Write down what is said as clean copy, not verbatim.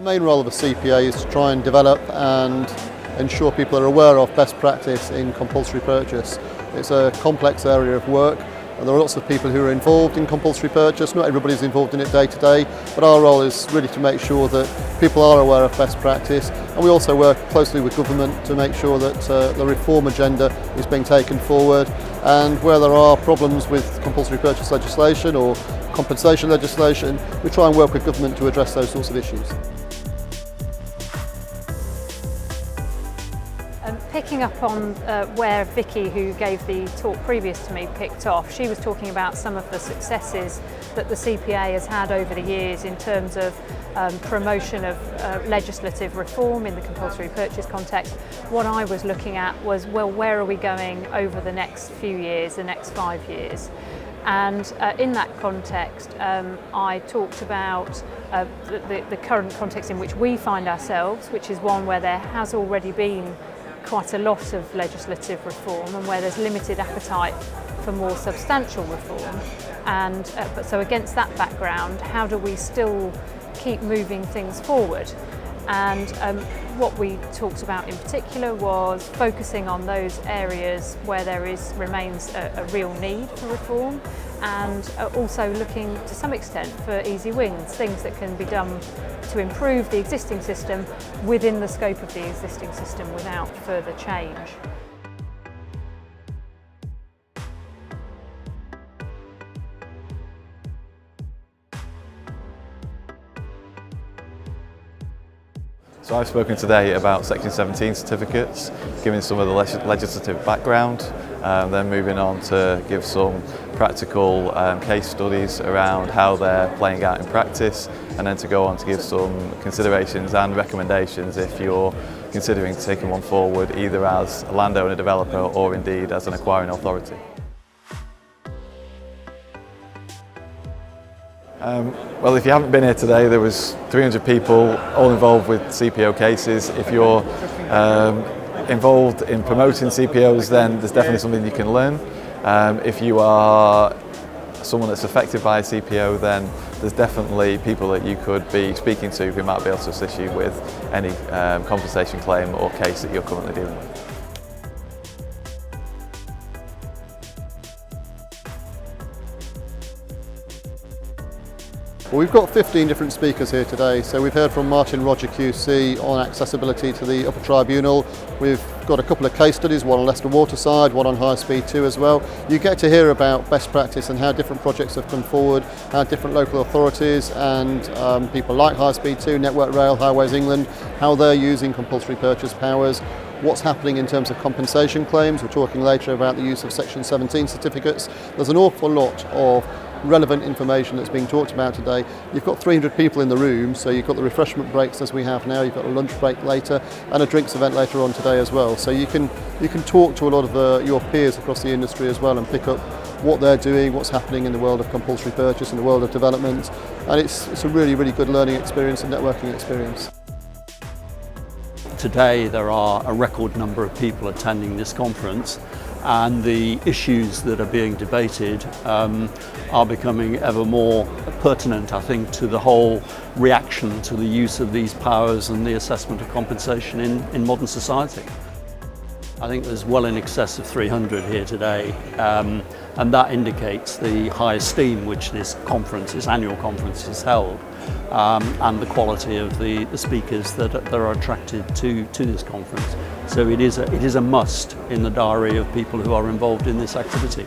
main role of a CPA is to try and develop and ensure people are aware of best practice in compulsory purchase. It's a complex area of work, and there are lots of people who are involved in compulsory purchase. Not everybody's involved in it day to day, but our role is really to make sure that people are aware of best practice, and we also work closely with government to make sure that the reform agenda is being taken forward, and where there are problems with compulsory purchase legislation or compensation legislation, we try and work with government to address those sorts of issues. Picking up on where Vicky, who gave the talk previous to me, picked off, she was talking about some of the successes that the CPA has had over the years in terms of promotion of legislative reform in the compulsory purchase context. What I was looking at was, well, where are we going over the next few years, the next 5 years? And in that context, I talked about the current context in which we find ourselves, which is one where there has already been quite a lot of legislative reform and where there's limited appetite for more substantial reform. And but so against that background, how do we still keep moving things forward? And what we talked about in particular was focusing on those areas where there remains a real need for reform, and also looking to some extent for easy wins, things that can be done to improve the existing system within the scope of the existing system without further change. So I've spoken today about Section 17 certificates, giving some of the legislative background, then moving on to give some practical case studies around how they're playing out in practice, and then to go on to give some considerations and recommendations if you're considering taking one forward, either as a landowner developer or indeed as an acquiring authority. Well, if you haven't been here today, there was 300 people all involved with CPO cases. If you're involved in promoting CPOs, then there's definitely something you can learn. If you are someone that's affected by a CPO, then there's definitely people that you could be speaking to who might be able to assist you with any compensation claim or case that you're currently dealing with. Well, we've got 15 different speakers here today. So we've heard from Martin Roger QC on accessibility to the upper tribunal. We've got a couple of case studies, one on Leicester Waterside, one on High Speed 2 as well. You get to hear about best practice and how different projects have come forward, how different local authorities and people like High Speed 2, Network Rail, Highways England, how they're using compulsory purchase powers, what's happening in terms of compensation claims. We're talking later about the use of Section 17 certificates. There's an awful lot of relevant information that's being talked about today. You've got 300 people in the room, so you've got the refreshment breaks as we have now, you've got a lunch break later and a drinks event later on today as well. So you can talk to a lot of your peers across the industry as well and pick up what they're doing, what's happening in the world of compulsory purchase, in the world of development, and it's a really, really good learning experience and networking experience. Today there are a record number of people attending this conference, and the issues that are being debated are becoming ever more pertinent, I think, to the whole reaction to the use of these powers and the assessment of compensation in modern society. I think there's well in excess of 300 here today, and that indicates the high esteem which this annual conference is held, and the quality of the speakers that are attracted to this conference. So it is a must in the diary of people who are involved in this activity.